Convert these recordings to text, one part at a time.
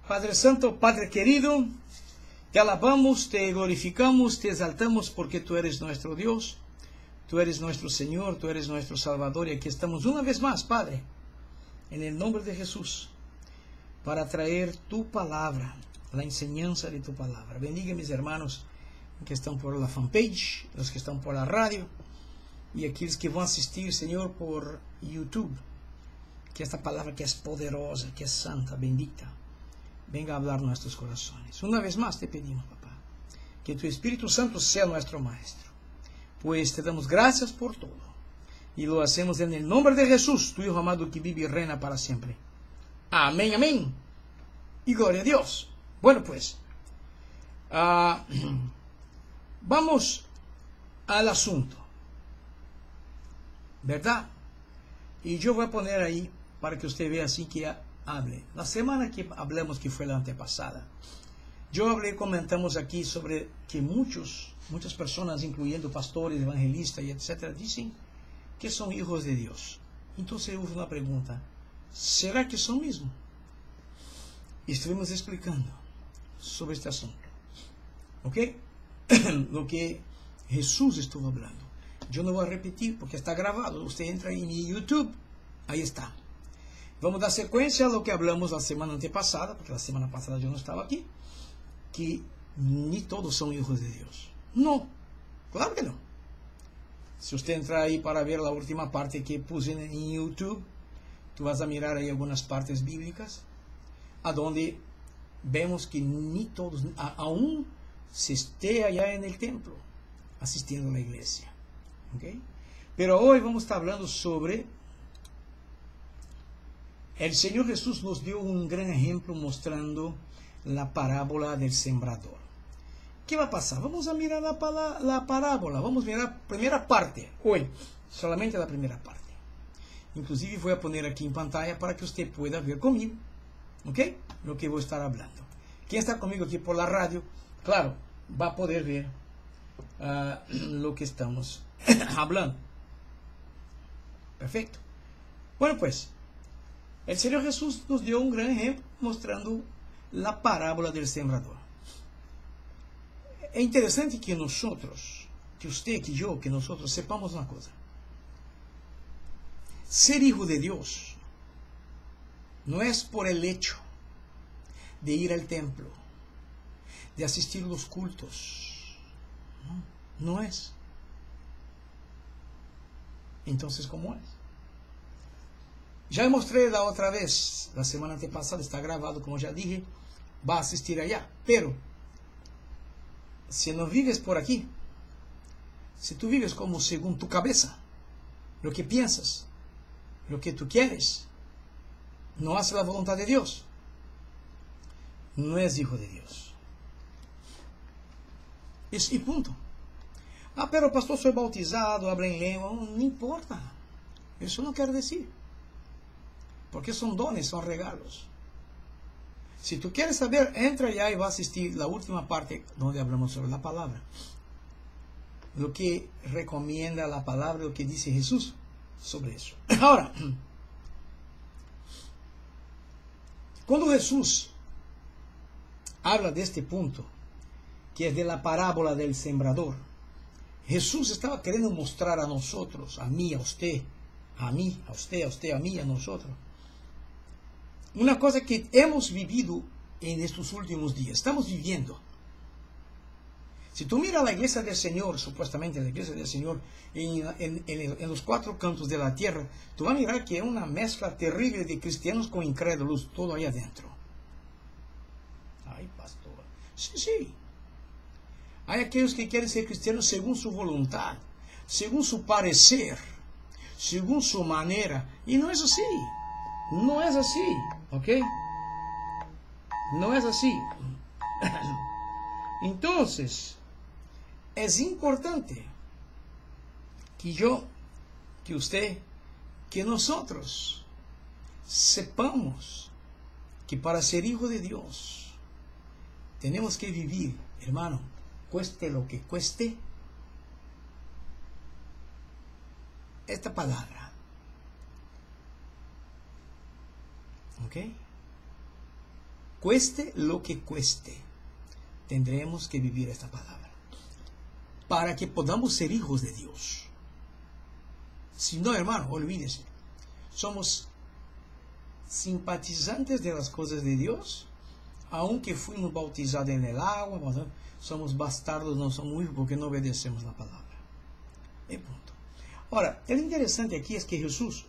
Padre Santo, Padre querido, te alabamos, te glorificamos, te exaltamos porque tú eres nuestro Dios, tú eres nuestro Señor, tú eres nuestro Salvador, y aquí estamos una vez más, Padre, en el nombre de Jesús, para traer tu palabra, la enseñanza de tu palabra. Bendiga a mis hermanos que están por la fanpage, los que están por la radio, y aquellos que van a asistir, Señor, por YouTube. Que esta palabra que es poderosa, que es santa, bendita, venga a hablar nuestros corazones. Una vez más te pedimos, papá, que tu Espíritu Santo sea nuestro Maestro. Pues te damos gracias por todo. Y lo hacemos en el nombre de Jesús, tu Hijo amado que vive y reina para siempre. Amén, amén. Y gloria a Dios. Bueno, pues, vamos al asunto, ¿verdad? Y yo voy a poner ahí para que usted vea así que hable. La semana que hablamos, que fue la antepasada, comentamos aquí sobre que muchas personas, incluyendo pastores, evangelistas y etcétera, dicen que son hijos de Dios. Entonces hubo una pregunta: ¿será que son mismos? Y estuvimos explicando sobre este asunto, ¿ok? Lo que Jesús estuvo hablando. Yo no voy a repetir porque está grabado. Usted entra en mi YouTube, ahí está. Vamos a dar secuencia a lo que hablamos la semana antepasada, porque la semana pasada yo no estaba aquí, que ni todos son hijos de Dios. No, claro que no. Si usted entra ahí para ver la última parte que puse en YouTube, tú vas a mirar ahí algunas partes bíblicas, a donde vemos que ni todos, aún se esté allá en el templo, asistiendo a la iglesia. ¿Okay? Pero hoy vamos a estar hablando sobre el Señor Jesús. Nos dio un gran ejemplo mostrando la parábola del sembrador. ¿Qué va a pasar? Vamos a mirar la parábola. Vamos a mirar la primera parte hoy, solamente la primera parte. Inclusive voy a poner aquí en pantalla para que usted pueda ver conmigo, ¿ok?, lo que voy a estar hablando. Quien está conmigo aquí por la radio, claro, va a poder ver lo que estamos hablando. Perfecto. Bueno, pues, el Señor Jesús nos dio un gran ejemplo mostrando la parábola del sembrador. Es interesante que nosotros, que usted, que yo, que nosotros sepamos una cosa. Ser hijo de Dios no es por el hecho de ir al templo, de asistir a los cultos. No es. Entonces, ¿cómo es? Ya mostré la otra vez, la semana antepasada, está grabado, como ya dije, va a asistir allá. Pero, si no vives por aquí, si tú vives como según tu cabeza, lo que piensas, lo que tú quieres, no hace la voluntad de Dios, no es hijo de Dios. Y punto. Pero pastor, soy bautizado, hablo en lengua. No importa. Eso no quiere decir. Porque son dones, son regalos. Si tú quieres saber, entra allá y va a asistir la última parte donde hablamos sobre la palabra. Lo que recomienda la palabra, lo que dice Jesús sobre eso. Ahora, cuando Jesús habla de este punto, que es de la parábola del sembrador, Jesús estaba queriendo mostrar a nosotros, a mí, a usted, a mí, a usted, a usted, a mí, a nosotros, una cosa que hemos vivido en estos últimos días. Estamos viviendo. Si tú miras la iglesia del Señor, supuestamente la iglesia del Señor, en los cuatro cantos de la tierra, tú vas a mirar que es una mezcla terrible de cristianos con incrédulos, todo ahí adentro. Ay, pastor. Sí, sí. Hay aquellos que quieren ser cristianos según su voluntad, según su parecer, según su manera. Y no es así. No es así. ¿Ok? No es así. Entonces, es importante que usted, que nosotros sepamos que para ser hijo de Dios tenemos que vivir, hermano, cueste lo que cueste, esta palabra. ¿Ok? cueste lo que cueste, tendremos que vivir esta palabra para que podamos ser hijos de Dios. Si no, hermano, olvídese. Somos simpatizantes de las cosas de Dios, aunque fuimos bautizados en el agua, somos bastardos, no somos hijos porque no obedecemos la palabra. Punto. Ahora, el interesante aquí es que Jesús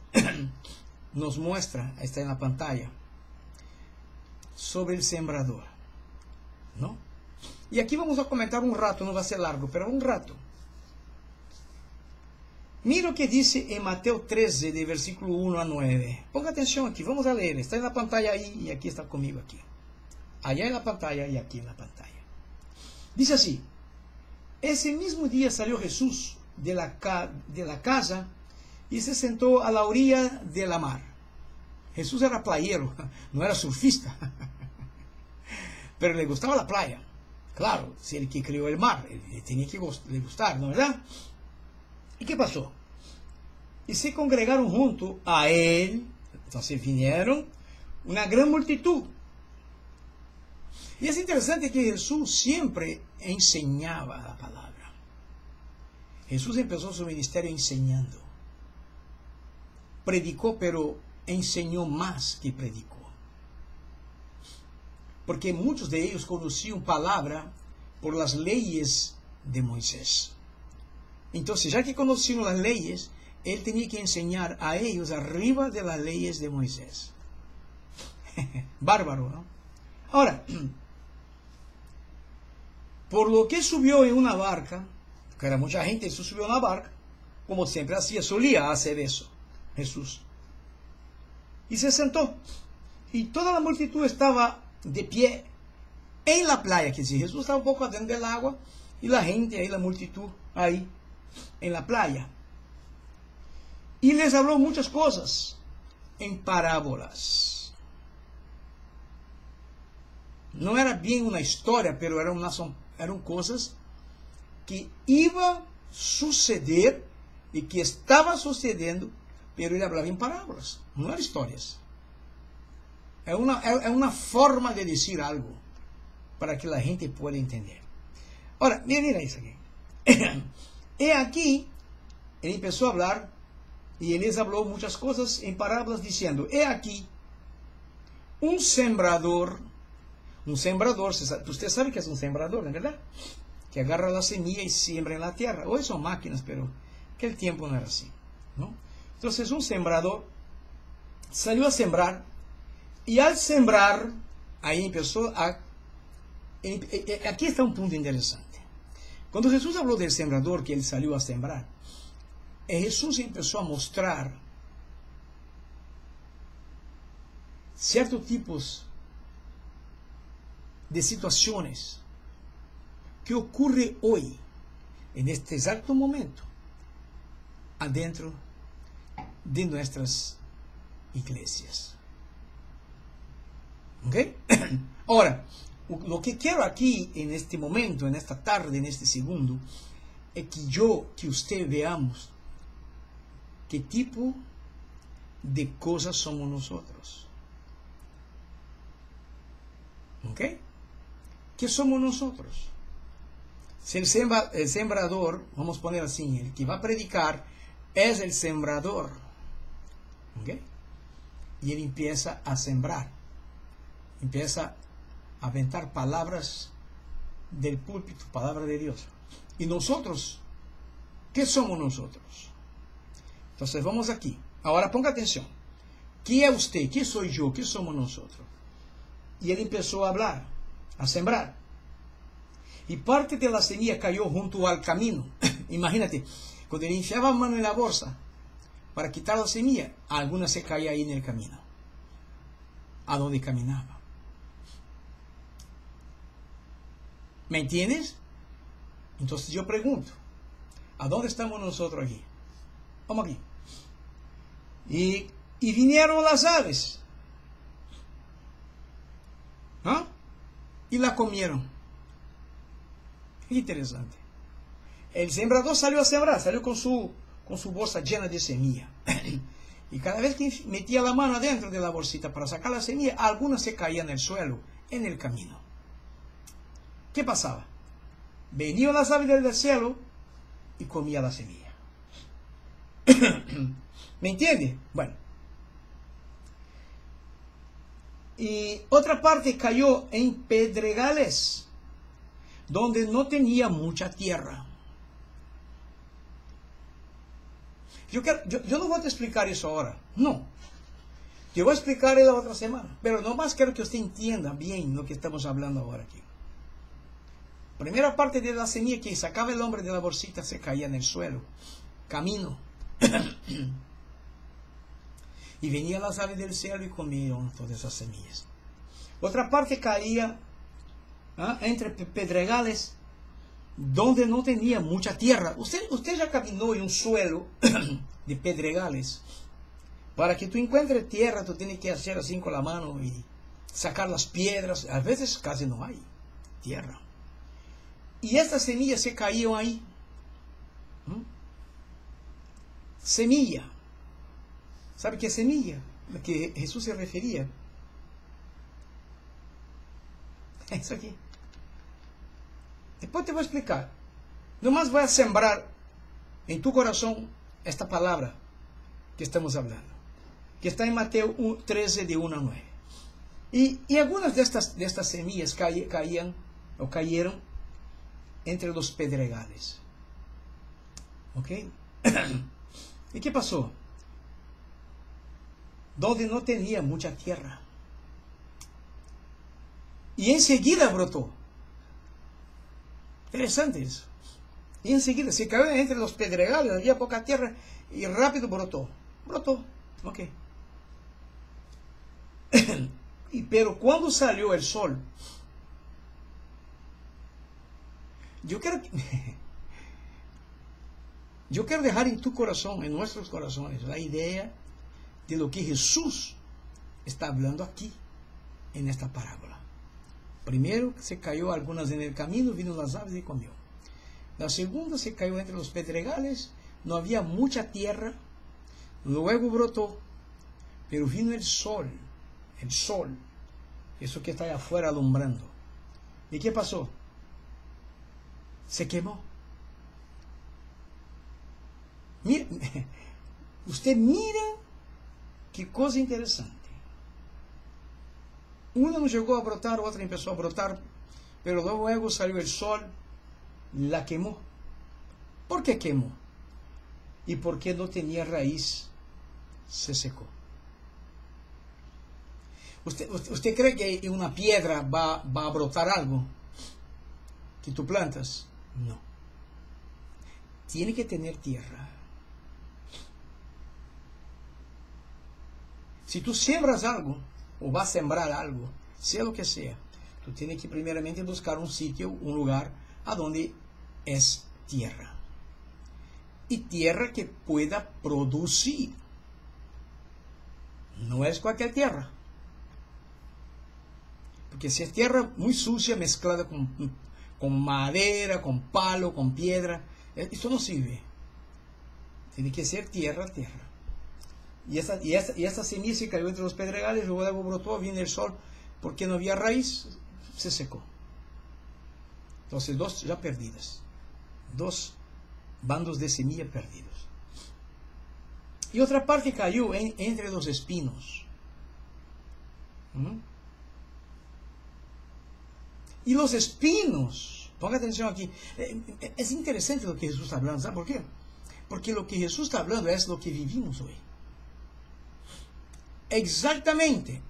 nos muestra, está en la pantalla, sobre el sembrador, ¿no? Y aquí vamos a comentar un rato, no va a ser largo, pero un rato. Mira lo que dice en Mateo 13, de versículo 1 a 9. Ponga atención aquí, vamos a leer. Está en la pantalla ahí y aquí está conmigo aquí. Allá en la pantalla y aquí en la pantalla. Dice así: ese mismo día salió Jesús de la casa y se sentó a la orilla de la mar. Jesús era playero, no era surfista, pero le gustaba la playa. Claro, si el que creó el mar, le tenía que gustar, ¿no es verdad? ¿Y qué pasó? Y se congregaron junto a él, entonces vinieron una gran multitud. Y es interesante que Jesús siempre enseñaba la palabra. Jesús empezó su ministerio enseñando. Predicó, pero enseñó más que predicó. Porque muchos de ellos conocían palabra por las leyes de Moisés. Entonces, ya que conocían las leyes, él tenía que enseñar a ellos arriba de las leyes de Moisés. Bárbaro, ¿no? Ahora, por lo que subió en una barca, que era mucha gente, Jesús subió en una barca, como siempre hacía, solía hacer eso, Jesús. Y se sentó. Y toda la multitud estaba de pie en la playa, que si Jesús estaba un poco adentro del agua, y la gente ahí, la multitud ahí, en la playa. Y les habló muchas cosas en parábolas. No era bien una historia, pero eran cosas que iba a suceder y que estaba sucediendo, pero él hablaba en parábolas, no eran historias. Es una forma de decir algo para que la gente pueda entender. Ahora, mira eso aquí. Y aquí, él empezó a hablar y él les habló muchas cosas en parábolas diciendo: he aquí, un sembrador, usted sabe que es un sembrador, ¿no es verdad? Que agarra la semilla y siembra en la tierra. Hoy son máquinas, pero aquel tiempo no era así, ¿no? Entonces un sembrador salió a sembrar, y al sembrar, ahí empezó aquí está un punto interesante. Cuando Jesús habló del sembrador, que él salió a sembrar, Jesús empezó a mostrar ciertos tipos de situaciones que ocurre hoy, en este exacto momento, adentro de nuestras iglesias. ¿Ok? Ahora, lo que quiero aquí, en este momento, en esta tarde, en este segundo, es que usted veamos qué tipo de cosas somos nosotros. ¿Ok? ¿Qué somos nosotros? Si el sembrador, vamos a poner así, el que va a predicar es el sembrador. ¿Ok? Y él empieza a sembrar. Empieza a aventar palabras del púlpito, palabra de Dios. Y nosotros, ¿qué somos nosotros? Entonces vamos aquí. Ahora ponga atención. ¿Qué es usted? ¿Qué soy yo? ¿Qué somos nosotros? Y él empezó a hablar, a sembrar. Y parte de la semilla cayó junto al camino. Imagínate, cuando él enfiaba mano en la bolsa para quitar la semilla, alguna se caía ahí en el camino, a donde caminaba. ¿Me entiendes? Entonces yo pregunto, ¿a dónde estamos nosotros aquí? Vamos aquí. Y vinieron las aves. ¿Ah? Y la comieron. Qué interesante. El sembrador salió a sembrar, salió con su bolsa llena de semilla. Y cada vez que metía la mano adentro de la bolsita para sacar la semilla, algunas se caían en el suelo en el camino. ¿Qué pasaba? Venían las aves del cielo y comía la semilla. ¿Me entiende? Bueno. Y otra parte cayó en pedregales, donde no tenía mucha tierra. Yo no voy a explicar eso ahora, no. Yo voy a explicar la otra semana, pero nomás quiero que usted entienda bien lo que estamos hablando ahora aquí. Primera parte de la semilla que sacaba el hombre de la bolsita se caía en el suelo, camino. Y venían las aves del cielo y comieron todas esas semillas. Otra parte caía entre pedregales, donde no tenía mucha tierra. Usted ya caminó en un suelo de pedregales. Para que tú encuentres tierra, tú tienes que hacer así con la mano y sacar las piedras. A veces casi no hay tierra. Y estas semillas se caían ahí. Semilla. ¿Sabe qué es semilla? A que Jesús se refería. Eso aquí. Después te voy a explicar. Nomás voy a sembrar en tu corazón esta palabra que estamos hablando, que está en Mateo 13, de 1 a 9. Y algunas de estas semillas cayeron entre los pedregales. ¿Ok? ¿Y qué pasó? Donde no tenía mucha tierra. Y enseguida brotó. Interesante eso. Y enseguida se cayó entre los pedregales, había poca tierra y rápido brotó. Brotó. Ok. Pero cuando salió el sol, yo quiero dejar en tu corazón, en nuestros corazones, la idea de lo que Jesús está hablando aquí, en esta parábola. Primero se cayó algunas en el camino, vino las aves y comió. La segunda se cayó entre los pedregales, no había mucha tierra, luego brotó, pero vino el sol, eso que está allá afuera alumbrando. ¿Y qué pasó? Se quemó. Mira, usted mira qué cosa interesante. Una no llegó a brotar, otra empezó a brotar, pero luego salió el sol, la quemó. ¿Por qué quemó? Y porque no tenía raíz, se secó. ¿Usted cree que en una piedra va a brotar algo que tú plantas? No. Tiene que tener tierra. Si tú siembras algo, o vas a sembrar algo, sea lo que sea, tú tienes que primeramente buscar un sitio, un lugar, a donde es tierra. Y tierra que pueda producir. No es cualquier tierra. Porque si es tierra muy sucia, mezclada con madera, con palo, con piedra, esto no sirve. Tiene que ser tierra. Y esta semilla se cayó entre los pedregales, luego brotó, viene el sol, porque no había raíz, se secó. Entonces, dos ya perdidas. Dos bandos de semilla perdidos. Y otra parte cayó entre los espinos. Y los espinos, ponga atención aquí, es interesante lo que Jesús está hablando. ¿Sabe por qué? Porque lo que Jesús está hablando es lo que vivimos hoy. Exactamente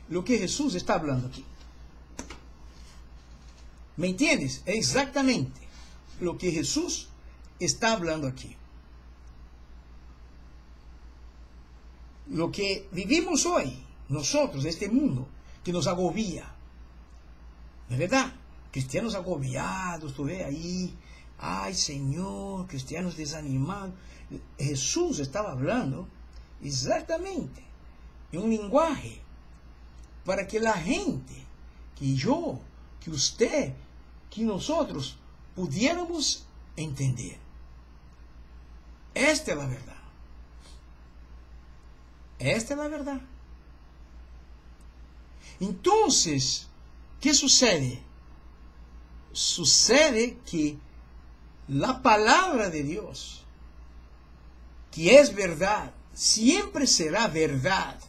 lo que Jesús está hablando aquí. ¿Me entiendes? Exactamente lo que Jesús está hablando aquí. Lo que vivimos hoy, nosotros, este mundo, que nos agobia. ¿De verdad? Cristianos agobiados, tú ves ahí, ay Señor, cristianos desanimados. Jesús estaba hablando exactamente en un lenguaje para que la gente, que yo, que usted, que nosotros pudiéramos entender. Esta es la verdad. Esta es la verdad. Entonces, ¿qué sucede? Sucede que la palabra de Dios, que es verdad, siempre será verdad,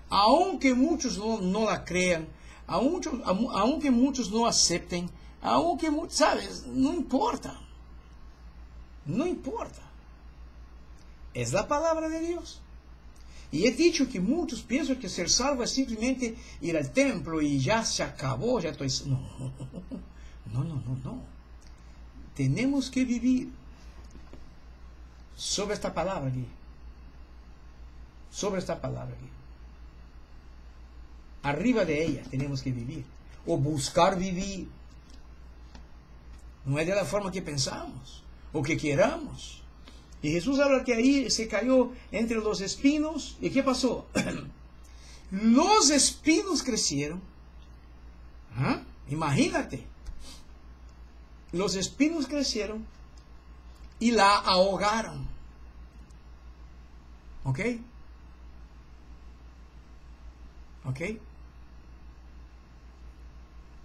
aunque muchos no la crean, aunque muchos no acepten, aunque, ¿sabes? No importa. No importa. Es la palabra de Dios. Y he dicho que muchos piensan que ser salvo es simplemente ir al templo y ya se acabó, ya estoy... No. Tenemos que vivir sobre esta palabra aquí. Sobre esta palabra aquí. Arriba de ella tenemos que vivir. O buscar vivir. No es de la forma que pensamos o que queramos. Y Jesús habla que ahí se cayó entre los espinos. ¿Y qué pasó? Los espinos crecieron. ¿Ah? Imagínate. Los espinos crecieron y la ahogaron. ¿Ok? ¿Ok?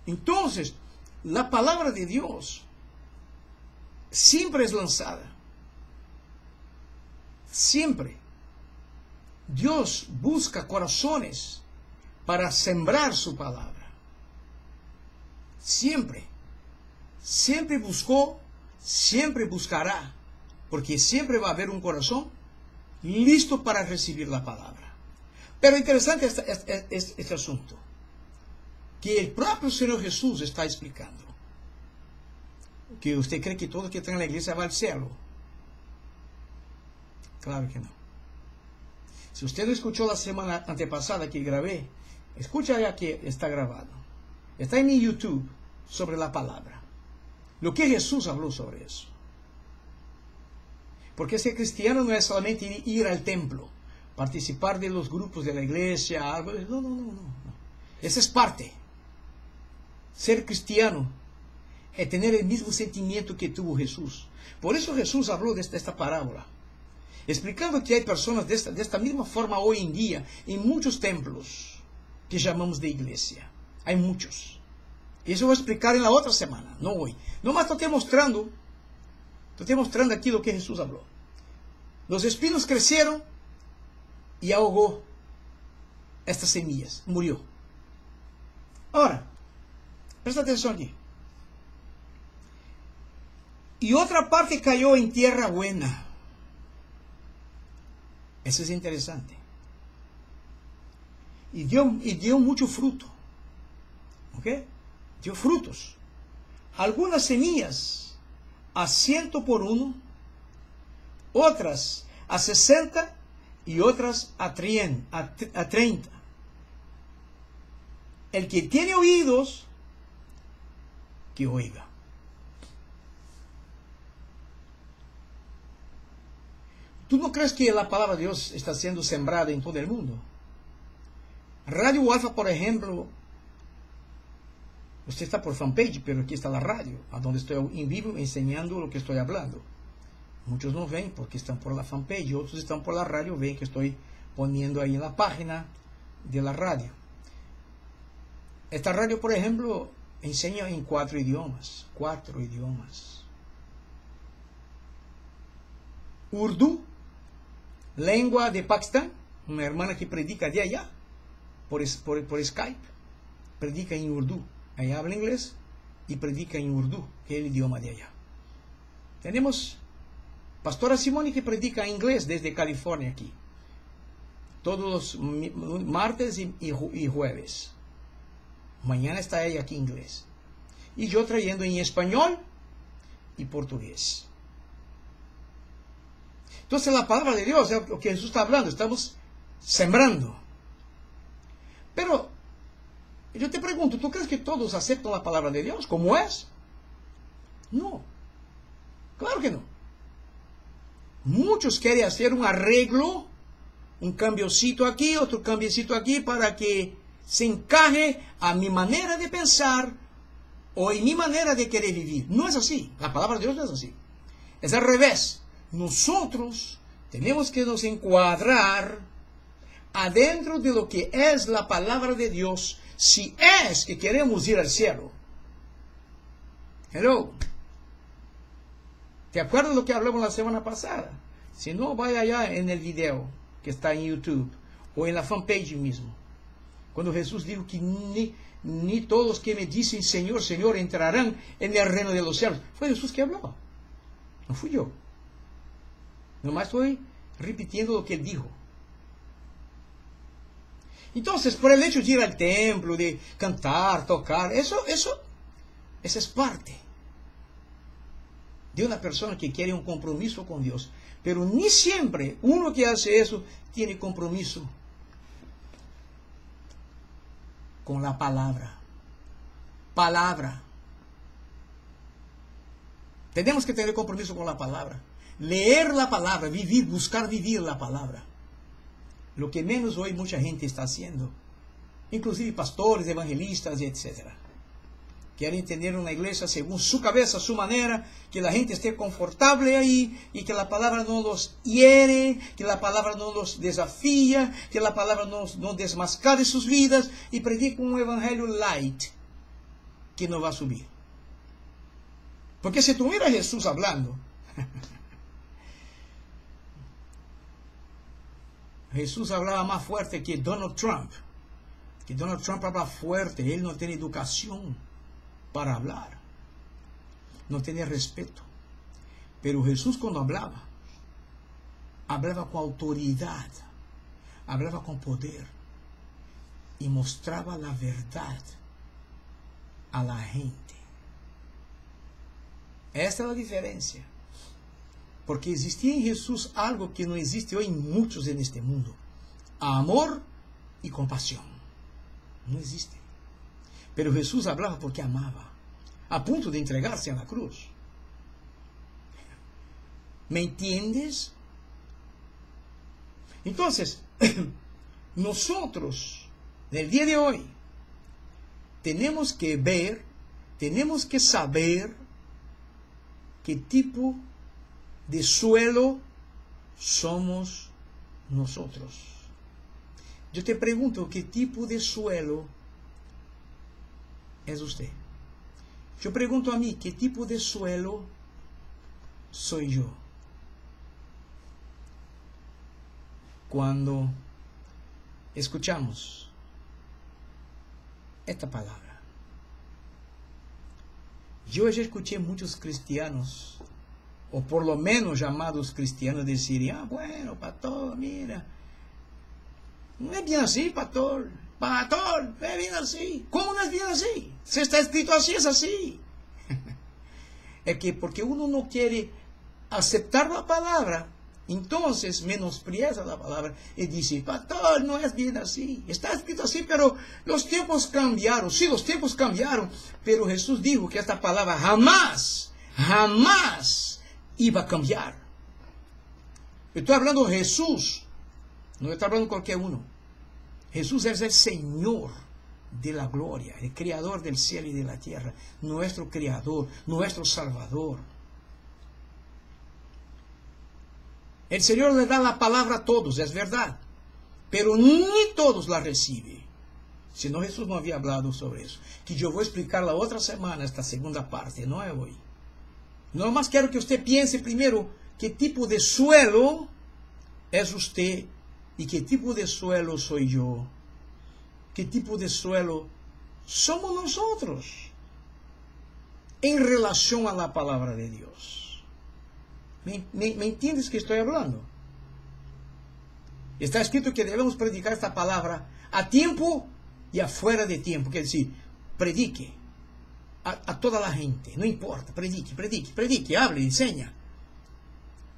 Entonces, la palabra de Dios siempre es lanzada. Siempre. Dios busca corazones para sembrar su palabra. Siempre. Siempre buscó, siempre buscará, porque siempre va a haber un corazón listo para recibir la palabra. Pero interesante este asunto, que el propio Señor Jesús está explicando. Que usted cree que todo que está en la iglesia va al cielo. Claro que no. Si usted lo escuchó la semana antepasada que grabé, escucha ya que está grabado. Está en mi YouTube sobre la palabra. Lo que Jesús habló sobre eso. Porque ser cristiano no es solamente ir al templo, participar de los grupos de la iglesia, algo. No. Esa es parte. Ser cristiano es tener el mismo sentimiento que tuvo Jesús. Por eso Jesús habló de esta parábola, explicando que hay personas de esta misma forma hoy en día en muchos templos que llamamos de iglesia. Hay muchos. Eso voy a explicar en la otra semana, no hoy. Nomás estoy mostrando aquí lo que Jesús habló. Los espinos crecieron y ahogó estas semillas, murió. Ahora, presta atención aquí. Y otra parte cayó en tierra buena. Eso es interesante. Y dio mucho fruto. ¿Ok? Dio frutos. Algunas semillas a 100 por 1, otras a 60 y otras a 30. El que tiene oídos, que oiga. ¿Tú no crees que la palabra de Dios está siendo sembrada en todo el mundo? Radio Alfa, por ejemplo, usted está por fanpage, pero aquí está la radio, a donde estoy en vivo enseñando lo que estoy hablando. Muchos no ven porque están por la fanpage, otros están por la radio, ven que estoy poniendo ahí en la página de la radio. Esta radio, por ejemplo, enseña en 4 idiomas. 4 idiomas. Urdu, lengua de Pakistán, una hermana que predica de allá, por Skype, predica en Urdu. Ella habla inglés y predica en Urdu, que es el idioma de allá. Tenemos Pastora Simone que predica en inglés desde California aquí. Todos los martes y jueves. Mañana está ella aquí en inglés. Y yo trayendo en español y portugués. Entonces la palabra de Dios es lo que Jesús está hablando. Estamos sembrando. Pero yo te pregunto, ¿tú crees que todos aceptan la palabra de Dios como es? No. Claro que no. Muchos quieren hacer un arreglo, un cambiocito aquí, otro cambiocito aquí, para que se encaje a mi manera de pensar o en mi manera de querer vivir. No es así. La palabra de Dios no es así. Es al revés. Nosotros tenemos que nos encuadrar adentro de lo que es la palabra de Dios, si es que queremos ir al cielo. Hello. ¿Te acuerdas de lo que hablamos la semana pasada? Si no, vaya allá en el video que está en YouTube o en la fanpage mismo. Cuando Jesús dijo que ni todos que me dicen Señor, Señor entrarán en el reino de los cielos. Fue Jesús que habló. No fui yo. Nomás estoy repitiendo lo que él dijo. Entonces, por el hecho de ir al templo, de cantar, tocar, eso es parte de una persona que quiere un compromiso con Dios. Pero ni siempre uno que hace eso tiene compromiso con la palabra. Palabra. Tenemos que tener compromiso con la palabra. Leer la palabra, vivir, buscar vivir la palabra. Lo que menos hoy mucha gente está haciendo. Inclusive pastores, evangelistas, etc. Quieren tener una iglesia según su cabeza, su manera, que la gente esté confortable ahí y que la palabra no los hiere, que la palabra no los desafía, que la palabra no desmascare sus vidas y predican un evangelio light que no va a subir. Porque si tú miras a Jesús hablando, Jesús hablaba más fuerte que Donald Trump. Que Donald Trump habla fuerte, él no tiene educación para hablar. No tiene respeto. Pero Jesús cuando hablaba con autoridad, hablaba con poder y mostraba la verdad a la gente. Esta es la diferencia. Porque existía en Jesús algo que no existe hoy en muchos en este mundo. Amor y compasión. No existe. Pero Jesús hablaba porque amaba. A punto de entregarse a la cruz. ¿Me entiendes? Entonces, nosotros, en el día de hoy, tenemos que ver, tenemos que saber qué tipo de suelo somos nosotros. Yo te pregunto, ¿qué tipo de suelo es usted? Yo pregunto a mí, ¿qué tipo de suelo soy yo? Cuando escuchamos esta palabra. Yo ya escuché muchos cristianos, o por lo menos llamados cristianos, decir, bueno, pastor, mira, no es bien así, pastor, no es bien así. ¿Cómo no es bien así? Si está escrito así, es así. Es que porque uno no quiere aceptar la palabra, entonces menosprecia la palabra y dice, pastor, no es bien así. Está escrito así, pero los tiempos cambiaron. Sí, los tiempos cambiaron, pero Jesús dijo que esta palabra jamás iba a cambiar. Estoy hablando de Jesús, no estoy hablando de cualquier uno. Jesús es el Señor de la gloria, el Creador del cielo y de la tierra, nuestro Creador, nuestro Salvador. El Señor le da la palabra a todos, es verdad, pero ni todos la reciben. Si no, Jesús no había hablado sobre eso. Que yo voy a explicar la otra semana, esta segunda parte, no es hoy. No más quiero que usted piense primero qué tipo de suelo es usted y qué tipo de suelo soy yo. Qué tipo de suelo somos nosotros en relación a la palabra de Dios. ¿Me entiendes que estoy hablando? Está escrito que debemos predicar esta palabra a tiempo y afuera de tiempo. Quiere decir, predique a toda la gente, no importa, predique, hable, enseña.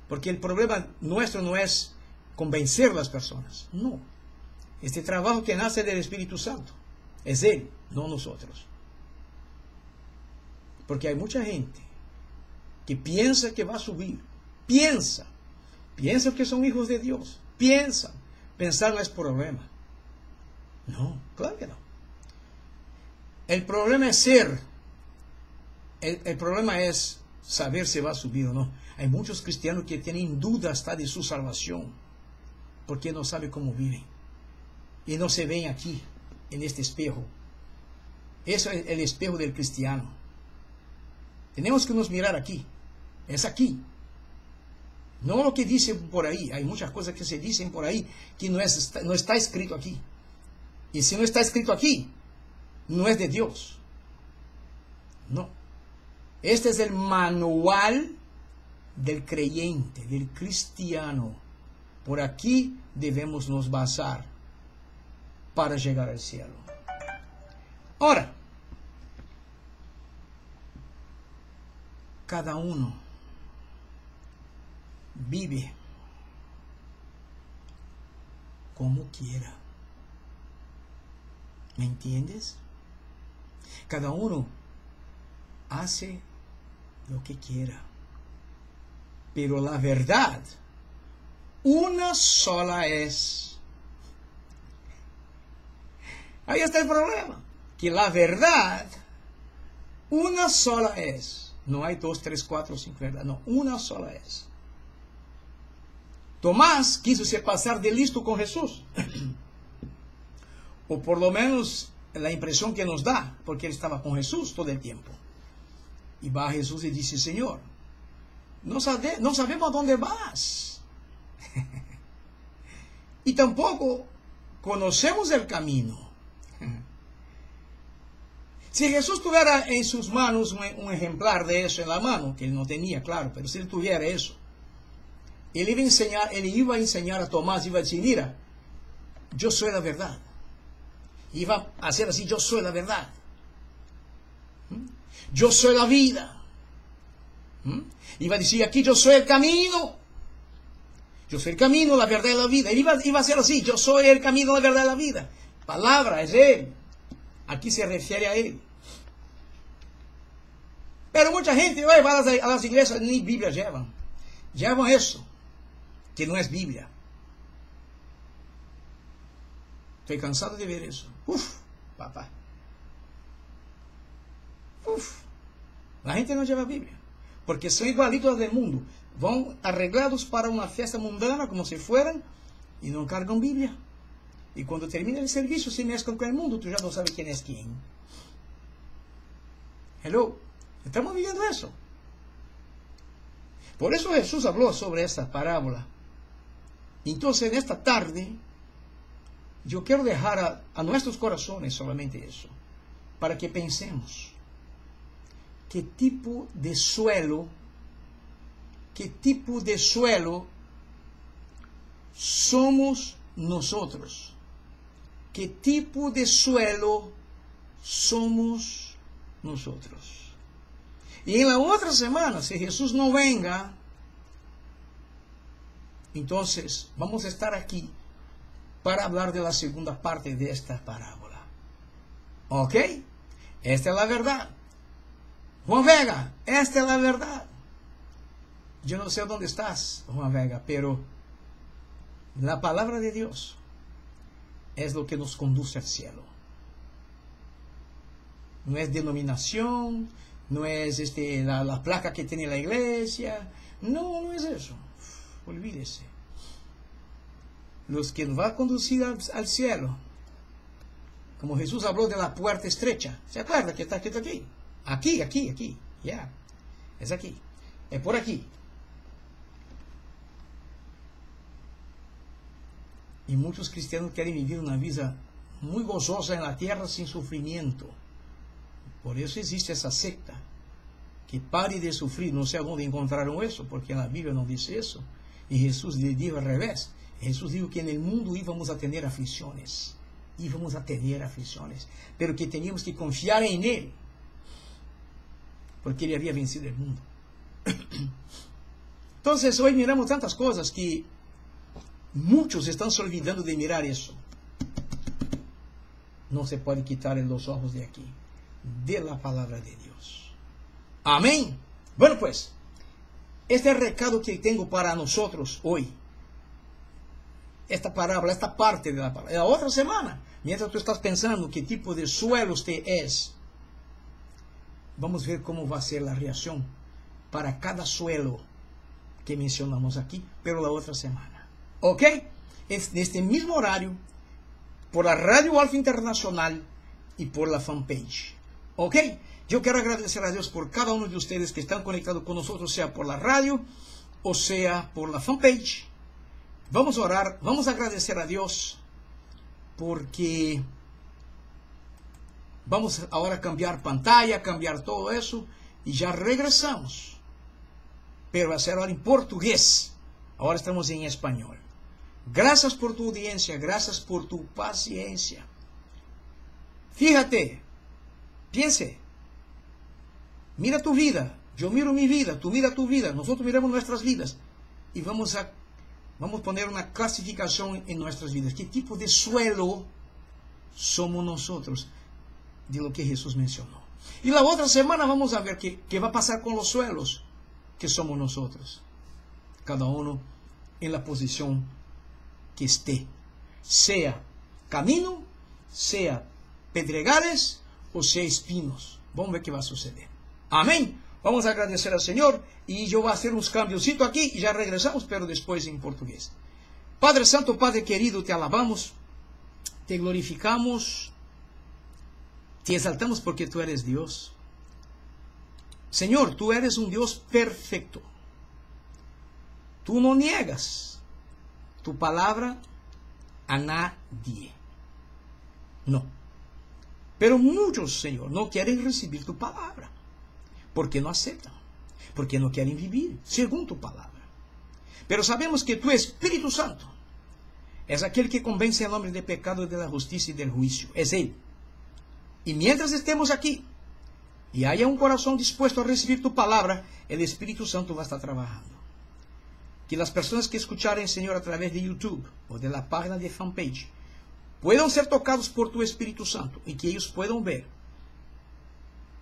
Porque el problema nuestro no es convencer a las personas, no. Este trabajo que nace del Espíritu Santo es Él, no nosotros. Porque hay mucha gente que piensa que va a subir, piensa que son hijos de Dios, pensar no es problema. No, claro que no. El problema es el problema es saber si va a subir o no. Hay muchos cristianos que tienen dudas hasta de su salvación, porque no saben cómo viven. Y no se ven aquí, en este espejo, Eso es el espejo del cristiano. Tenemos que nos mirar aquí. Es aquí. No lo que dicen por ahí. Hay muchas cosas que se dicen por ahí que no está escrito aquí. Y si no está escrito aquí, no es de Dios. No. Este es el manual del creyente, del cristiano. Por aquí debemos nos basar para llegar al cielo. Ahora, cada uno vive como quiera. ¿Me entiendes? Cada uno hace lo que quiera. Pero la verdad, una sola es. Ahí está el problema. Que la verdad, una sola es. No hay 2, 3, 4, 5 verdades. No, una sola es. Tomás quiso se pasar de listo con Jesús. O por lo menos la impresión que nos da, porque él estaba con Jesús todo el tiempo. Y va a Jesús y dice, Señor, no sabemos a dónde vas. Y tampoco conocemos el camino. Si Jesús tuviera en sus manos un ejemplar de eso en la mano, que él no tenía, claro, pero si él tuviera eso, él iba a enseñar a Tomás, iba a decir, mira, yo soy la verdad. Iba a hacer así, yo soy la verdad. Yo soy la vida. Iba a decir aquí, yo soy el camino. Yo soy el camino, la verdad y la vida. Él iba a hacer así, yo soy el camino, la verdad y la vida. Palabra, es él. Aquí se refiere a él. Pero mucha gente va a las iglesias, ni Biblia llevan. Llevan eso, que no es Biblia. Estoy cansado de ver eso. Papá. La gente no lleva Biblia. Porque son igualitos del mundo. Van arreglados para una fiesta mundana como si fueran y no cargan Biblia. Y cuando termina el servicio se mezclan con el mundo. Tú ya no sabes quién es quién. Hello. Estamos viviendo eso. Por eso Jesús habló sobre esta parábola. Entonces en esta tarde yo quiero dejar a nuestros corazones solamente eso, para que pensemos qué tipo de suelo somos nosotros, qué tipo de suelo somos nosotros. Y en la otra semana, si Jesús no venga, entonces vamos a estar aquí para hablar de la segunda parte de esta parábola. ¿Ok? Esta es la verdad. Juan Vega, esta es la verdad. Yo no sé dónde estás, Juan Vega, pero la palabra de Dios es lo que nos conduce al cielo. No es denominación, no es la placa que tiene la iglesia. No es eso. Olvídese. Los que nos va a conducir al cielo, como Jesús habló de la puerta estrecha, ¿se acuerda que está escrito aquí? Aquí, ya, es aquí, es por aquí. Y muchos cristianos quieren vivir una vida muy gozosa en la tierra sin sufrimiento. Por eso existe esa secta, que pare de sufrir. No sé a dónde encontraron eso, porque en la Biblia no dice eso. Y Jesús le dijo al revés. Jesús dijo que en el mundo íbamos a tener aflicciones. Pero que teníamos que confiar en Él, porque Él había vencido el mundo. Entonces hoy miramos tantas cosas que muchos están se olvidando de mirar eso. No se puede quitar los ojos de aquí, de la palabra de Dios. Amén. Bueno, pues, este es el recado que tengo para nosotros hoy. Esta parábola, esta parte de la parábola. La otra semana, mientras tú estás pensando qué tipo de suelo usted es, vamos a ver cómo va a ser la reacción para cada suelo que mencionamos aquí, pero la otra semana. ¿Ok? En este mismo horario, por la Radio Alfa Internacional, y por la fanpage. ¿Ok? Yo quiero agradecer a Dios por cada uno de ustedes que están conectados con nosotros, sea por la radio o sea por la fanpage. Vamos a orar, vamos a agradecer a Dios porque vamos ahora a cambiar pantalla, cambiar todo eso y ya regresamos. Pero va a ser ahora en portugués. Ahora estamos en español. Gracias por tu audiencia, gracias por tu paciencia. Fíjate, piense, mira tu vida, yo miro mi vida, tú mira tu vida, nosotros miramos nuestras vidas y vamos a poner una clasificación en nuestras vidas. ¿Qué tipo de suelo somos nosotros? De lo que Jesús mencionó. Y la otra semana vamos a ver qué va a pasar con los suelos que somos nosotros. Cada uno en la posición que esté. Sea camino, sea pedregales o sea espinos. Vamos a ver qué va a suceder. Amén. Vamos a agradecer al Señor y yo voy a hacer unos cambiositos aquí y ya regresamos, pero después en portugués. Padre Santo, Padre querido, te alabamos, te glorificamos, te exaltamos porque tú eres Dios. Señor, tú eres un Dios perfecto. Tú no niegas tu palabra a nadie. No. Pero muchos, Señor, no quieren recibir tu palabra. Porque no aceptan. Porque no quieren vivir según tu palabra. Pero sabemos que tu Espíritu Santo es aquel que convence al hombre de pecado, de la justicia y del juicio. Es Él. Y mientras estemos aquí y haya un corazón dispuesto a recibir tu palabra, el Espíritu Santo va a estar trabajando. Que las personas que escucharen, Señor, a través de YouTube o de la página de fanpage puedan ser tocados por tu Espíritu Santo y que ellos puedan ver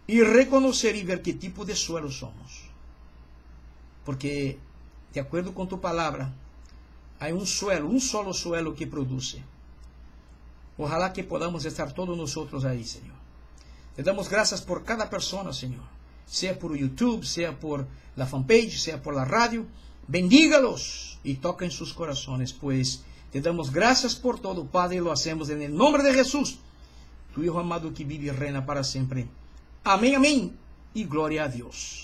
y reconocer y ver qué tipo de suelo somos. Porque, de acuerdo con tu palabra, hay un suelo, un solo suelo que produce. Ojalá que podamos estar todos nosotros ahí, Señor. Te damos gracias por cada persona, Señor. Sea por YouTube, sea por la fanpage, sea por la radio. Bendígalos y toca en sus corazones, pues te damos gracias por todo, Padre, y lo hacemos en el nombre de Jesús, tu Hijo amado que vive y reina para siempre. Amén, amén, y gloria a Dios.